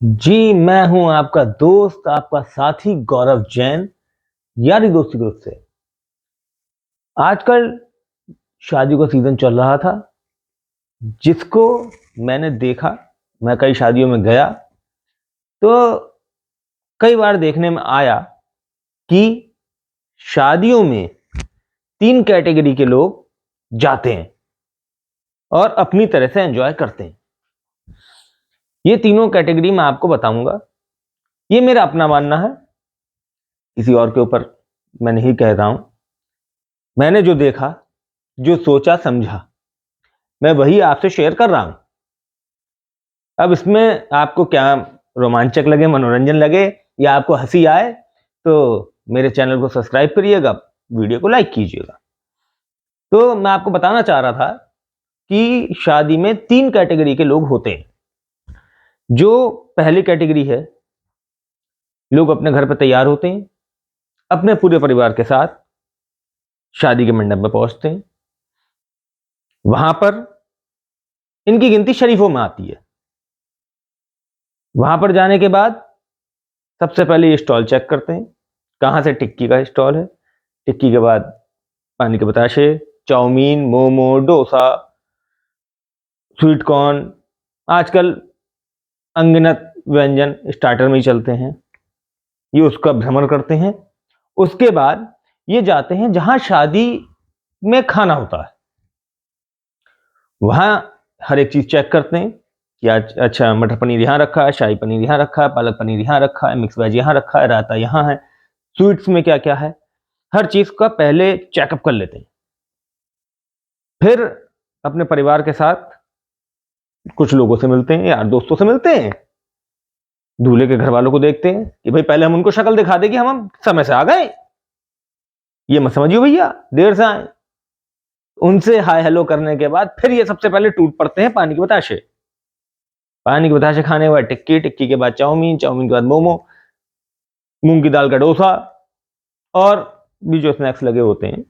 जी, मैं हूँ आपका दोस्त, आपका साथी गौरव जैन, यारी दोस्ती ग्रुप से। आजकल शादी का सीज़न चल रहा था, जिसको मैंने देखा, मैं कई शादियों में गया, तो कई बार देखने में आया कि शादियों में 3 कैटेगरी के लोग जाते हैं और अपनी तरह से एन्जॉय करते हैं। ये तीनों कैटेगरी मैं आपको बताऊँगा, ये मेरा अपना मानना है, किसी और के ऊपर मैं नहीं कह रहा हूँ। मैंने जो देखा, जो सोचा समझा, मैं वही आपसे शेयर कर रहा हूँ। अब इसमें आपको क्या रोमांचक लगे, मनोरंजन लगे या आपको हँसी आए, तो मेरे चैनल को सब्सक्राइब करिएगा, वीडियो को लाइक कीजिएगा। तो मैं आपको बताना चाह रहा था कि शादी में 3 कैटेगरी के लोग होते हैं। जो पहली कैटेगरी है, लोग अपने घर पे तैयार होते हैं, अपने पूरे परिवार के साथ शादी के मंडप में पहुँचते हैं। वहाँ पर इनकी गिनती शरीफों में आती है। वहाँ पर जाने के बाद सबसे पहले ये स्टॉल चेक करते हैं, कहाँ से टिक्की का स्टॉल है। टिक्की के बाद पानी के बताशे, चाउमीन, मोमो, डोसा, स्वीट कॉर्न, आजकल अनगिनत व्यंजन स्टार्टर में ही चलते हैं। ये उसका भ्रमण करते हैं। उसके बाद ये जाते हैं जहाँ शादी में खाना होता है। वहाँ हर एक चीज़ चेक करते हैं कि आज अच्छा मटर पनीर यहाँ रखा है, शाही पनीर यहाँ रखा है, पालक पनीर यहाँ रखा है, मिक्स वेज यहाँ रखा है, रायता यहाँ है, स्वीट्स में क्या-क्या है, हर चीज़ का पहले चेकअप कर लेते हैं। फिर अपने परिवार के साथ कुछ लोगों से मिलते हैं, यार दोस्तों से मिलते हैं, दूल्हे के घर वालों को देखते हैं कि भाई पहले हम उनको शक्ल दिखा दें कि हम समय से आ गए, ये मत समझिए भैया देर से आए। उनसे हाय हेलो करने के बाद फिर ये सबसे पहले टूट पड़ते हैं पानी के बताशे। पानी के बताशे खाने के बाद टिक्की, टिक्की के बाद चाउमीन, चाउमीन के बाद मोमो, मूंग की दाल का डोसा और भी जो स्नैक्स लगे होते हैं,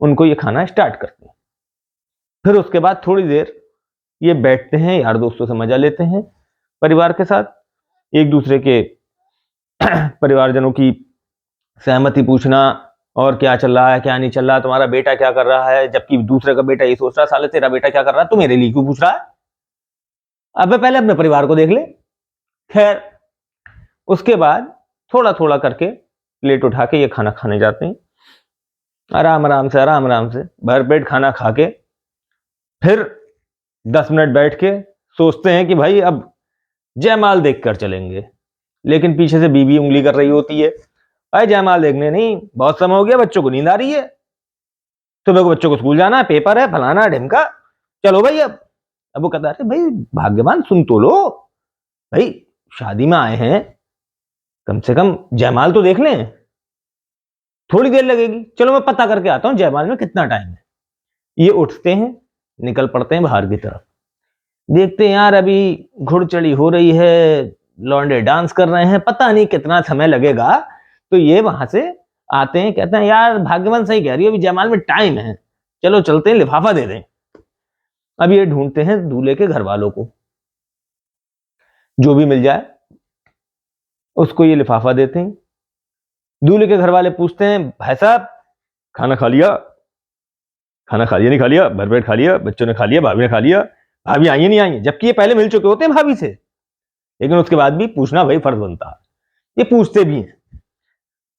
उनको ये खाना स्टार्ट करते हैं। फिर उसके बाद थोड़ी देर ये बैठते हैं, यार दोस्तों से मजा लेते हैं, परिवार के साथ एक दूसरे के परिवारजनों की सहमति पूछना और क्या चल रहा है, क्या नहीं चल रहा, तुम्हारा बेटा क्या कर रहा है, जबकि दूसरे का बेटा ये सोच रहा है साले तेरा बेटा क्या कर रहा है, तू मेरे लिए क्यों पूछ रहा है, अबे पहले अपने परिवार को देख ले। खैर उसके बाद थोड़ा थोड़ा करके प्लेट उठा के ये खाना खाने जाते हैं, आराम आराम से भर पेट खाना खा के फिर 10 मिनट बैठ के सोचते हैं कि भाई अब जयमाल देख कर चलेंगे। लेकिन पीछे से बीवी उंगली कर रही होती है, भाई जयमाल देखने नहीं, बहुत समय हो गया, बच्चों को नींद आ रही है, सुबह को बच्चों को स्कूल जाना है, पेपर है, फलाना ढिमका, चलो भाई अब वो कहता है भाई भाग्यवान सुन तो लो, भाई शादी में आए हैं, कम से कम जयमाल तो देख लें, थोड़ी देर लगेगी, चलो मैं पता करके आता हूँ जयमाल में कितना टाइम है। ये उठते हैं, निकल पड़ते हैं बाहर की तरफ, देखते हैं यार अभी घुड़चढ़ी हो रही है, लौंडे डांस कर रहे हैं, पता नहीं कितना समय लगेगा। तो ये वहां से आते हैं, कहते हैं यार भाग्यवान सही कह रही है, अभी जयमाल में टाइम है, चलो चलते हैं लिफाफा दे दें। अब ये ढूंढते हैं दूल्हे के घर वालों को, जो भी मिल जाए उसको ये लिफाफा देते हैं। दूल्हे के घर वाले पूछते हैं भाई साहब खाना खा लिया, खाना खा लिया नहीं खा लिया, भरपेट खा लिया, बच्चों ने खा लिया, भाभी ने खा लिया, भाभी आई नहीं आई, जबकि ये पहले मिल चुके होते हैं भाभी से, लेकिन उसके बाद भी पूछना भाई फर्ज बनता है, ये पूछते भी हैं।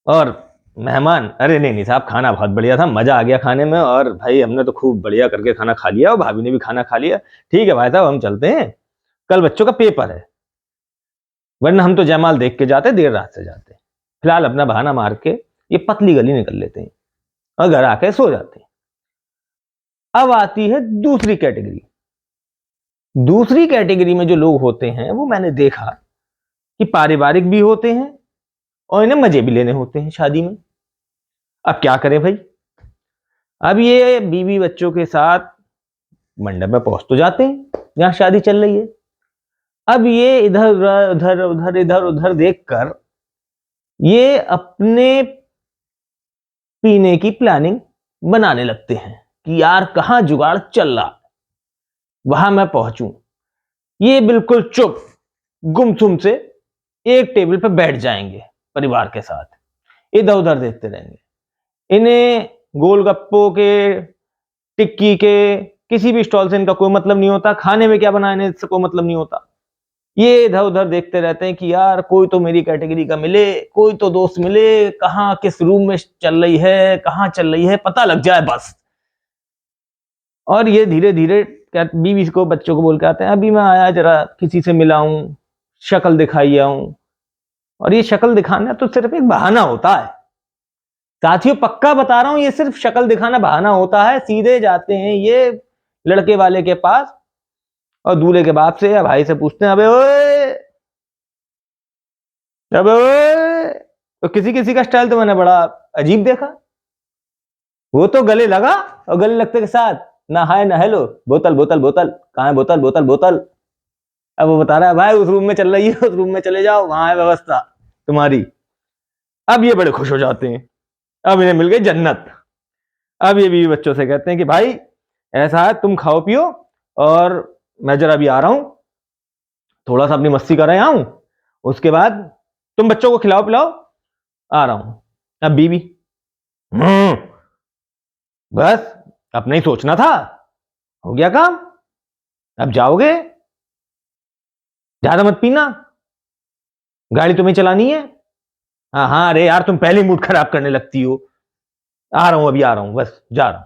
और मेहमान अरे नहीं नहीं साहब खाना बहुत बढ़िया था, मजा आ गया खाने में, और भाई हमने तो खूब बढ़िया करके खाना खा लिया और भाभी ने भी खाना खा लिया, ठीक है भाई साहब हम चलते हैं, कल बच्चों का पेपर है, वरना हम तो जयमाल देख के जाते, देर रात से जाते। फिलहाल अपना बहाना मार के ये पतली गली निकल लेते हैं और घर आके सो जाते हैं। अब आती है दूसरी कैटेगरी। दूसरी कैटेगरी में जो लोग होते हैं वो मैंने देखा कि पारिवारिक भी होते हैं और इन्हें मजे भी लेने होते हैं शादी में। अब क्या करें भाई, अब ये बीवी बच्चों के साथ मंडप में पहुंच तो जाते हैं जहां शादी चल रही है। अब ये इधर उधर देखकर ये अपने पीने की प्लानिंग बनाने लगते हैं कि यार कहां जुगाड़ चल रहा, वहां मैं पहुंचूं। ये बिल्कुल चुप गुमसुम से एक टेबल पे बैठ जाएंगे परिवार के साथ, इधर उधर देखते रहेंगे। इन्हें गोलगप्पों के, टिक्की के, किसी भी स्टॉल से इनका कोई मतलब नहीं होता, खाने में क्या बनाने से कोई मतलब नहीं होता। ये इधर उधर देखते रहते हैं कि यार कोई तो मेरी कैटेगरी का मिले, कोई तो दोस्त मिले, कहाँ किस रूम में चल रही है, कहाँ चल रही है, पता लग जाए बस। और ये धीरे धीरे बीवी को, बच्चों को बोल के आते हैं, अभी मैं आया, जरा किसी से मिला हूं, शक्ल दिखाई आऊं। और ये शक्ल दिखाना तो सिर्फ एक बहाना होता है साथियों, पक्का बता रहा हूं, ये सिर्फ शक्ल दिखाना बहाना होता है। सीधे जाते हैं ये लड़के वाले के पास और दूल्हे के बाप से या भाई से पूछते हैं, अबे ओए, अबे ओए। तो किसी किसी का स्टाइल तो मैंने बड़ा अजीब देखा, वो तो गले लगा और गले लगते के साथ ना हाय ना हेलो, बोतल बोतल बोतल, कहाँ है बोतल बोतल बोतल। अब वो बता रहा है, भाई उस रूम में चल रही है, उस रूम में चले जाओ, वहां है व्यवस्था तुम्हारी। अब ये बड़े खुश हो जाते हैं, अब इन्हें मिल गई जन्नत। अब ये बीवी बच्चों से कहते हैं कि भाई ऐसा है, तुम खाओ पियो और मैं जरा अभी आ रहा हूं, थोड़ा सा अपनी मस्ती कर रहे आऊं, उसके बाद तुम बच्चों को खिलाओ पिलाओ, आ रहा हूं। अब बीवी बस अपना ही सोचना था, हो गया काम, अब जाओगे, ज्यादा मत पीना, गाड़ी तुम्हें चलानी है। हाँ हाँ, अरे यार तुम पहले मूड खराब करने लगती हो, आ रहा हूं अभी आ रहा हूं, बस जा रहा हूं।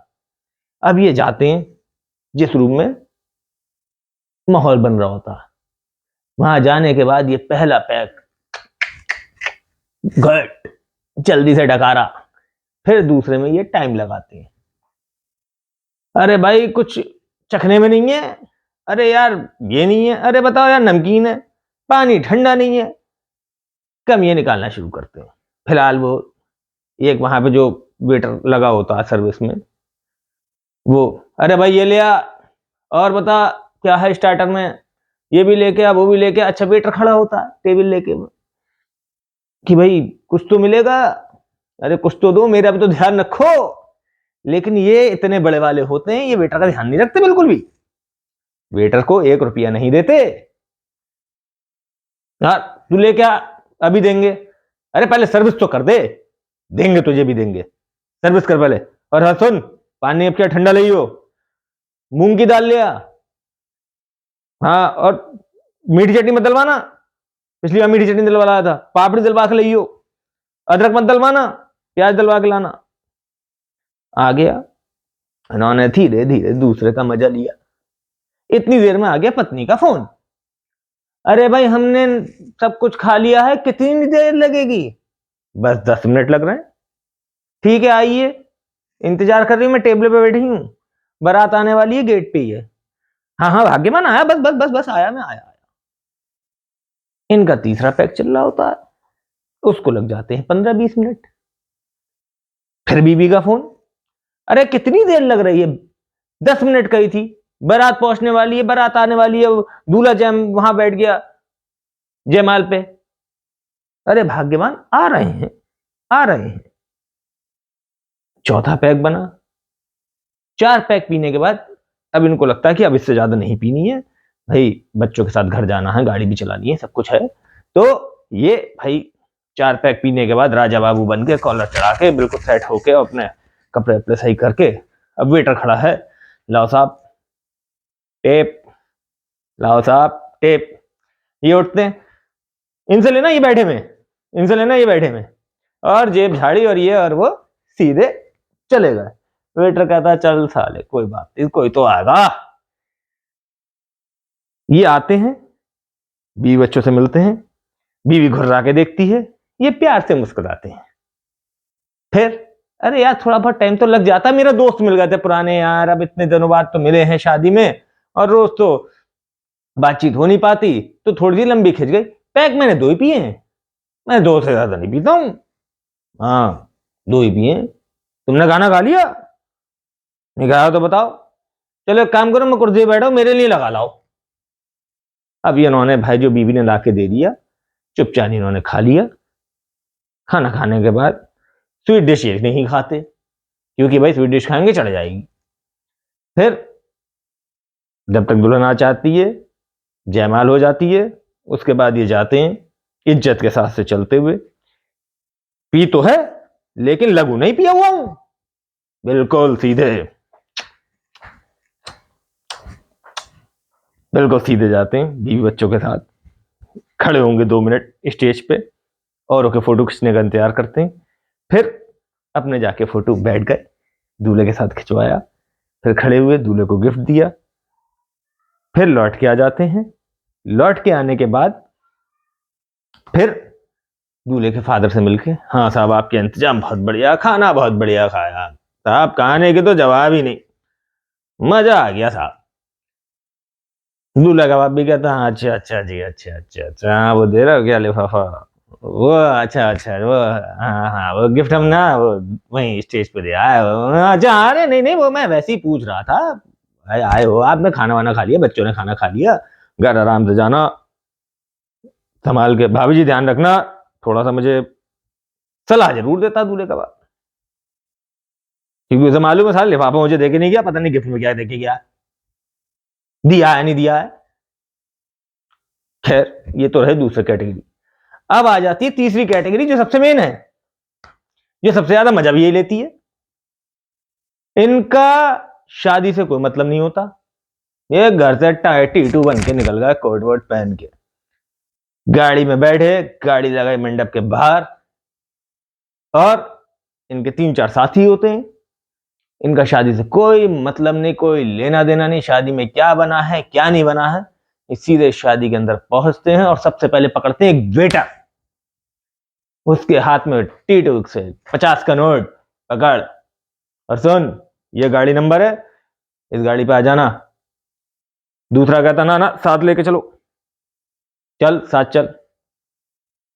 अब ये जाते हैं जिस रूम में माहौल बन रहा होता है, वहां जाने के बाद ये पहला पैक घट जल्दी से डकारा, फिर दूसरे में ये टाइम लगाते हैं। अरे भाई कुछ चखने में नहीं है, अरे यार ये नहीं है, अरे बताओ यार नमकीन है, पानी ठंडा नहीं है, कम ये निकालना शुरू करते हैं। फिलहाल वो एक वहां पे जो वेटर लगा होता है सर्विस में, वो अरे भाई ये ले आ, और बता क्या है स्टार्टर में, ये भी लेके आ, वो भी लेके आ। अच्छा वेटर खड़ा होता है टेबल लेके कि भाई कुछ तो मिलेगा, अरे कुछ तो दो, मेरा भी तो ध्यान रखो। लेकिन ये इतने बड़े वाले होते हैं, ये वेटर का ध्यान नहीं रखते बिल्कुल भी, वेटर को 1 रुपया नहीं देते। यार तू लेके आ, अभी देंगे, अरे पहले सर्विस तो कर दे, देंगे तुझे भी देंगे, सर्विस कर पहले। और हाँ सुन, पानी अब क्या ठंडा लियो, मूंग की दाल लिया, हाँ और मीठी चटनी मत डलवाना, पिछली बार मीठी चटनी डलवा लाया था, पापड़ी डलवा के लियो, अदरक मत डलवाना, प्याज डलवा के लाना। आ गया, उन्होंने धीरे धीरे दूसरे का मजा लिया। इतनी देर में आ गया पत्नी का फोन, अरे भाई हमने सब कुछ खा लिया है, कितनी देर लगेगी। बस 10 मिनट लग रहे हैं, ठीक है आइए, इंतजार कर रही हूं, मैं टेबल पे बैठी हूं, बारात आने वाली है, गेट पे ही है। हाँ हाँ भाग्यमान आया, बस बस बस बस आया, मैं आया। इनका तीसरा पैक चल रहा होता है, उसको लग जाते हैं 15-20 मिनट। फिर बीबी का फोन, अरे कितनी देर लग रही है, 10 मिनट कही थी, बारात पहुंचने वाली है, बारात आने वाली है, दूल्हा जैम वहां बैठ गया जयमाल पे। अरे भाग्यवान आ रहे हैं, आ रहे हैं। चौथा पैक बना, 4 पैक पीने के बाद अब इनको लगता है कि अब इससे ज्यादा नहीं पीनी है, भाई बच्चों के साथ घर जाना है, गाड़ी भी चलानी है, सब कुछ है। तो ये भाई 4 पैक पीने के बाद राजा बाबू बन के, कॉलर चढ़ा के, बिल्कुल सेट होके, अपने कपड़े अपने सही करके, अब वेटर खड़ा है, लाओ साहब टेप, लाओ साहब टेप। ये उठते हैं, इनसे लेना ये बैठे में, इनसे लेना ये बैठे में, और जेब झाड़ी और ये, और वो सीधे चले गए। वेटर कहता चल साले कोई बात नहीं, कोई तो आएगा। ये आते हैं, बीवी बच्चों से मिलते हैं, बीवी घुर्रा के देखती है, ये प्यार से मुस्कुराते हैं। फिर अरे यार थोड़ा बहुत टाइम तो लग जाता, मेरा दोस्त मिल गए थे पुराने यार, अब इतने दिनों बाद तो मिले हैं शादी में, और रोज तो बातचीत हो नहीं पाती, तो थोड़ी सी लंबी खिंच गई। पैक मैंने 2 ही पिए हैं, मैं 2 से ज्यादा नहीं पीता हूं। हाँ 2 ही पिए हैं, तुमने खाना खा लिया, नहीं खाया तो बताओ, चलो एक काम करो, मैं कुर्सी पे बैठा हूं, मेरे लिए लगा लाओ। अब ये इन्होंने भाई जो बीवी ने ला के दे दिया, चुपचाप इन्होंने खा लिया। खाना खाने के बाद स्वीट डिश ये नहीं खाते, क्योंकि भाई स्वीट डिश खाएंगे चढ़ जाएगी। फिर जब तक दुल्हन आ चाहती है, जयमाल हो जाती है, उसके बाद ये जाते हैं इज्जत के साथ से चलते हुए। पी तो है लेकिन लघु नहीं पिया हुआ हूं, बिल्कुल सीधे, बिल्कुल सीधे जाते हैं। बीवी बच्चों के साथ खड़े होंगे 2 मिनट स्टेज पे, और ओके फोटो खींचने का इंतजार करते हैं। फिर अपने जाके फोटो बैठ गए, दूल्हे के साथ खिंचवाया, फिर खड़े हुए दूल्हे को गिफ्ट दिया, फिर लौट के आ जाते हैं। लौट के आने के बाद फिर दूल्हे के फादर से मिलके, हाँ साहब आपके इंतजाम बहुत बढ़िया, खाना बहुत बढ़िया खाया साहब, खाने के तो जवाब ही नहीं, मजा आ गया साहब। दूल्हा का बाप भी कहता हाँ अच्छा अच्छा जी, अच्छा अच्छा अच्छा, हाँ वो दे रहा हो क्या लिफाफा, वो अच्छा अच्छा, वो हाँ हाँ वो गिफ्ट हम ना वो वहीं स्टेज पे दे आए हो, अच्छा अरे नहीं नहीं वो मैं वैसे ही पूछ रहा था, आए हो आपने खाना वाना खा लिया, बच्चों ने खाना खा लिया, घर आराम से जाना, संभाल के, भाभी जी ध्यान रखना, थोड़ा सा मुझे सलाह जरूर देता दूल्हे का बाप, क्योंकि उसे मालूम है साला लिफाफा मुझे देके नहीं गया, पता नहीं गिफ्ट में क्या देके गया, दिया है नहीं दिया है। खैर ये तो रहे दूसरी कैटेगरी। अब आ जाती है तीसरी कैटेगरी जो सबसे मेन है, जो सबसे ज्यादा मजा भी यही लेती है। इनका शादी से कोई मतलब नहीं होता, ये घर से टीटू बन के निकल गया कोट वोट पहन के, गाड़ी में बैठे, गाड़ी लगाई मंडप के बाहर, और इनके 3-4 साथी होते हैं। इनका शादी से कोई मतलब नहीं, कोई लेना देना नहीं, शादी में क्या बना है क्या नहीं बना है, सीधे शादी के अंदर पहुंचते हैं और सबसे पहले पकड़ते हैं एक वेटर, उसके हाथ में टीटू से 50 का नोट पकड़, और सुन ये गाड़ी नंबर है, इस गाड़ी पे आ जाना। दूसरा कहता ना ना साथ लेके चलो, चल साथ चल।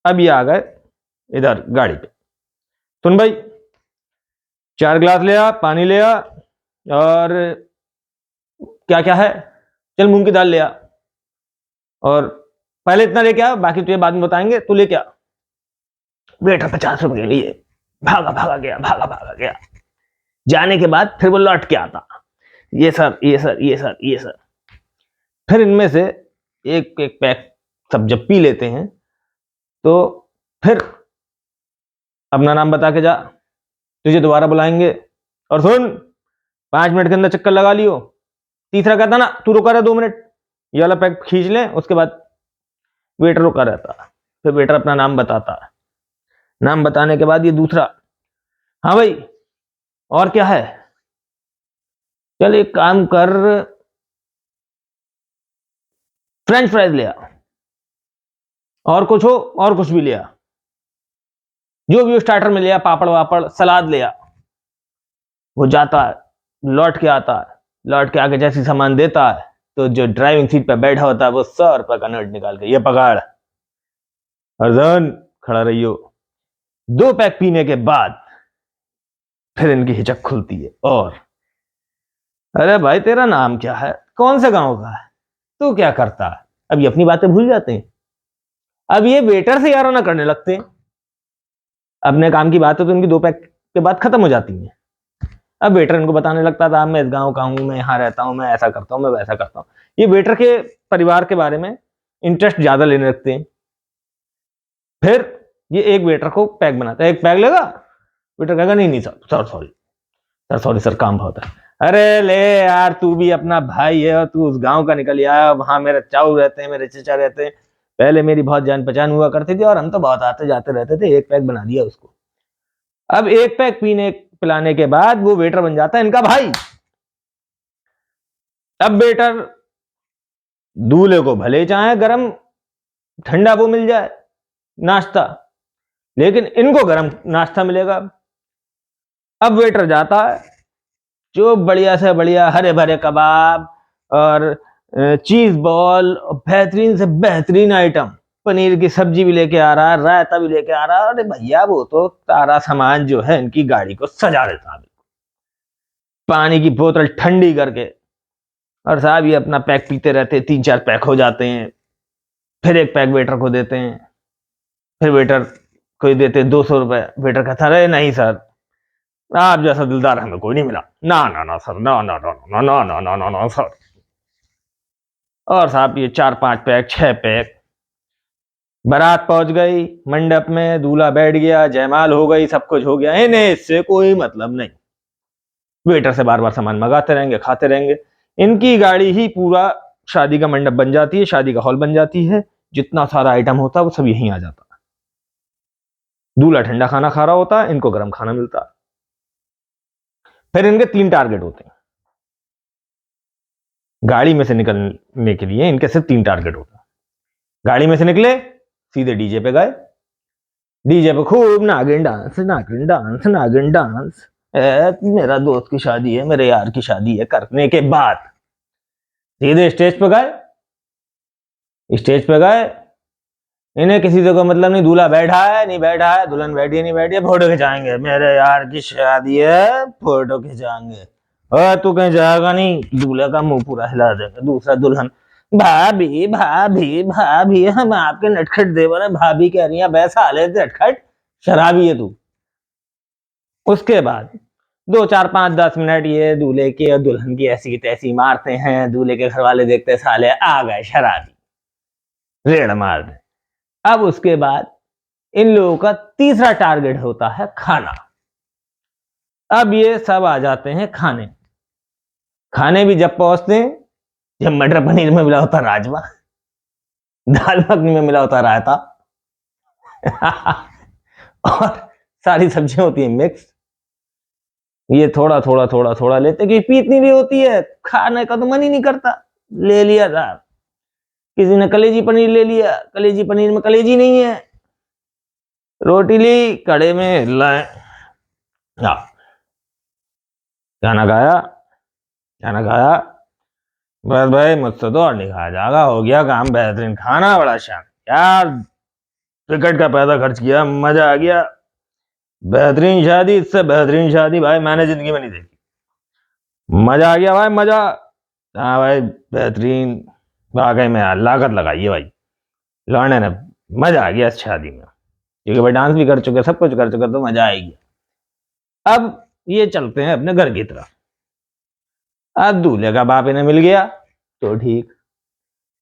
अब ये आ गए इधर गाड़ी पे, सुन भाई 4 गिलास ले आ, पानी ले आ, और क्या क्या है, चल मूंग की दाल ले आ, और पहले इतना लेके आ, बाकी तुझे बाद में बताएंगे, तू लेके आ। वेटर 50 रुपए के लिए भागा भागा गया, भागा भागा गया, जाने के बाद फिर वो लौट के आता, ये सर ये सर ये सर ये सर। फिर इनमें से एक एक पैक सब जब पी लेते हैं तो फिर अपना नाम बता के जा, तुझे दोबारा बुलाएंगे, और सुन 5 मिनट के अंदर चक्कर लगा लियो। तीसरा कहता ना तू रुका रहा 2 मिनट, ये वाला पैक खींच ले, उसके बाद वेटर रुका रहता, फिर वेटर अपना नाम बताता, नाम बताने के बाद ये दूसरा, हाँ भाई और क्या है, चल एक काम कर फ्रेंच फ्राइज ले आ, और कुछ हो और कुछ भी ले आ, जो भी स्टार्टर में ले आ, पापड़ वापड़ सलाद ले आ। वो जाता है, लौट के आता है, लौट के आके जैसी सामान देता है तो जो ड्राइविंग सीट पे बैठा होता है वो 100 रुपए का नोट निकाल के ये पकड़, अर्जन खड़ा रहियो। 2 पैक पीने के बाद फिर इनकी हिचक खुलती है, और अरे भाई तेरा नाम क्या है, कौन से गांव का है, तू क्या करता है, अब ये अपनी बातें भूल जाते हैं। अब ये वेटर से यारों ना करने लगते हैं, अपने काम की बातें तो इनकी 2 पैक के बाद खत्म हो जाती हैं। अब वेटर इनको बताने लगता था मैं इस गांव का हूं, मैं यहाँ रहता हूं, मैं ऐसा करता हूं, मैं वैसा करता हूं। ये वेटर के परिवार के बारे में इंटरेस्ट ज्यादा लेने लगते हैं। फिर ये एक वेटर को पैक बनाता है, एक पैक लेगा, वेटर कहेगा नहीं नहीं sir sir sorry sir, sorry sir काम बहुत है। अरे ले यार तू भी अपना भाई है और तू उस गांव का निकल आया, वहां मेरे चाऊ रहते हैं, मेरे चचा रहते हैं, पहले मेरी बहुत जान पहचान हुआ करती थी और हम तो बहुत आते जाते रहते थे, एक पैक बना दिया उसको। अब एक पैक पीने पिलाने के बाद वो वेटर बन जाता है इनका भाई। अब वेटर दूल्हे को भले चाहे गरम ठंडा वो मिल जाए नाश्ता, लेकिन इनको गरम नाश्ता मिलेगा। अब वेटर जाता है, जो बढ़िया से बढ़िया हरे भरे कबाब और चीज बॉल, बेहतरीन से बेहतरीन आइटम, पनीर की सब्जी भी लेके आ रहा है, रायता भी लेके आ रहा है, अरे भैया वो तो सारा सामान जो है इनकी गाड़ी को सजा देता है, पानी की बोतल ठंडी करके, और साहब ये अपना पैक पीते रहते, 3-4 पैक हो जाते हैं, फिर एक पैक वेटर को देते हैं, फिर वेटर को देते 200 रुपए, वेटर कहता अरे नहीं सर आप जैसा दिलदार हमें कोई नहीं मिला, ना ना ना सर, ना ना ना ना ना ना ना ना ना सर। और साहब ये 4-5 पैक 6 पैक बारात पहुंच गई मंडप में, दूल्हा बैठ गया, जयमाल हो गई, सब कुछ हो गया, इन्हें इससे कोई मतलब नहीं। वेटर से बार बार सामान मंगाते रहेंगे, खाते रहेंगे। इनकी गाड़ी ही पूरा शादी का मंडप बन जाती है, शादी का हॉल बन जाती है। जितना सारा आइटम होता है वो सब यहीं आ जाता है। दूल्हा ठंडा खाना खा रहा होता है, इनको गर्म खाना मिलता है। फिर इनके 3 टारगेट होते हैं। गाड़ी में से निकलने के लिए इनके सिर्फ 3 टारगेट होता है। गाड़ी में से निकले, सीधे डीजे पे गए, डीजे पे खूब नागिन डांस, नागिन डांस, नागिन डांस। मेरा दोस्त की शादी है, मेरे यार की शादी है करने के बाद सीधे स्टेज पे गए। स्टेज पे गए, इन्हें किसी से कोई मतलब नहीं, दूल्हा बैठा है नहीं बैठा है, दुल्हन बैठी है नहीं बैठी है, फोटो खिंचाएंगे। मेरे यार की शादी है, फोटो खिंचाएंगे। और तू कहीं जाएगा नहीं, दूल्हे का मुंह पूरा हिला देगा। दूसरा दुल्हन, भाभी भाभी भाभी, हम आपके नटखट देवर हैं। भाभी कह रही है, वैसा ले नटखट, शराबी है तू। उसके बाद 2 4 5 10 मिनट ये दूल्हे की और दुल्हन की ऐसी की तैसी मारते हैं। दूल्हे के घर वाले देखते साले आ गए शराबी, रेड़ मार दे। अब उसके बाद इन लोगों का तीसरा टारगेट होता है खाना। अब ये सब आ जाते हैं खाने। खाने भी जब पहुंचते हैं, जब मटर पनीर में मिला होता राजमा, दाल मखनी में मिला होता रायता और सारी सब्जियां होती हैं मिक्स। ये थोड़ा थोड़ा थोड़ा थोड़ा लेते, कि पीतनी भी होती है, खाने का तो मन ही नहीं करता। ले लिया साहब, किसी ने कलेजी पनीर ले लिया, कलेजी पनीर में कलेजी नहीं है। रोटी ली, कड़े में लाए, गाना गाया, गाना गाया। बस भाई मुझसे तो और नहीं खाया जाएगा, हो गया काम बेहतरीन, खाना बड़ा शान यार। टिकट का पैसा खर्च किया, मजा आ गया। बेहतरीन शादी, इससे बेहतरीन शादी भाई मैंने जिंदगी में नहीं देखी। मजा आ गया भाई, मजा। हाँ भाई बेहतरीन, वाकई में यार लागत लगाई है भाई लौंडे ने। मजा आ गया इस शादी में, क्योंकि भाई डांस भी कर चुके, सब कुछ कर चुके, तो मजा आएगी। अब ये चलते हैं अपने घर की तरफ। अब दूल्हे का बाप इन्हें मिल गया तो ठीक,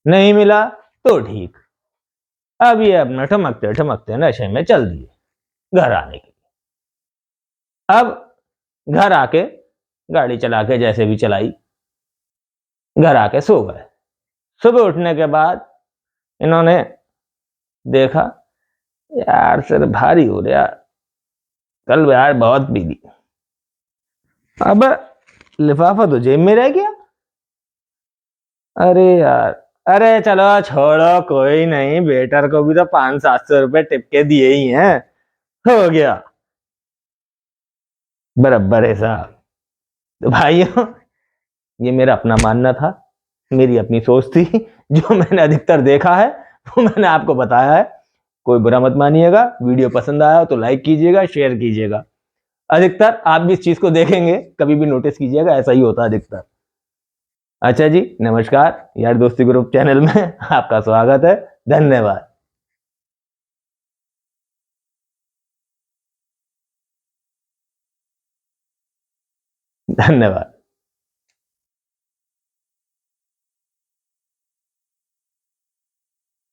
नहीं मिला तो ठीक। अब ये अपना ठमकते ठमकते नशे में चल दिए घर आने के लिए। अब घर आके गाड़ी चला के जैसे भी चलाई, घर आके सो गए। सुबह उठने के बाद इन्होंने देखा, यार सिर भारी हो रहा, कल यार बहुत पी ली। अब लिफाफा तो जेब में रह गया। अरे यार, अरे चलो छोड़ो, कोई नहीं, वेटर को भी तो 500-700 रुपए टिप के दिए ही हैं, हो गया बराबर है साहब। तो भाइयों, ये मेरा अपना मानना था, मेरी अपनी सोच थी, जो मैंने अधिकतर देखा है वो मैंने आपको बताया है। कोई बुरा मत मानिएगा। वीडियो पसंद आया तो लाइक कीजिएगा, शेयर कीजिएगा। अधिकतर आप भी इस चीज को देखेंगे, कभी भी नोटिस कीजिएगा, ऐसा ही होता है अधिकतर। अच्छा जी, नमस्कार। यार दोस्ती ग्रुप चैनल में आपका स्वागत है। धन्यवाद। धन्यवाद।